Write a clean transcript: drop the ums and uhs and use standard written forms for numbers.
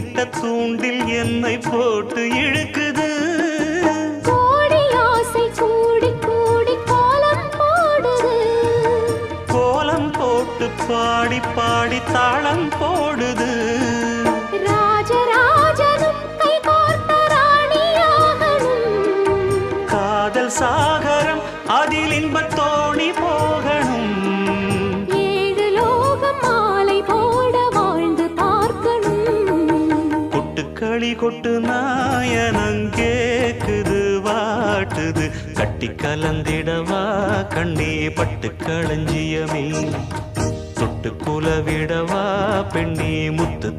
தூண்டிட்ட தூண்டில் என்னை போட்டு இழுக்குது. கோடி ஆசை கூடி கூடி கோலம் போடுது. கோலம் போட்டு பாடி பாடி தாளம் போடுது. ராஜராஜனும் கை கோர்த்த ராணியாகணும். காதல் சாகரம் அதில் இன்பத் தோணி போகணும். ஏழு லோகம் மாலை போட வாழ்ந்து பார்க்கணும். கொட்டுக்களி கொட்டு நாயனங்கேக்குது வாட்டுது. கட்டி கலந்திடவா கண்ணே பட்டு களஞ்சியமே. தொட்டு குலவிடவா பெண்ணே முத்து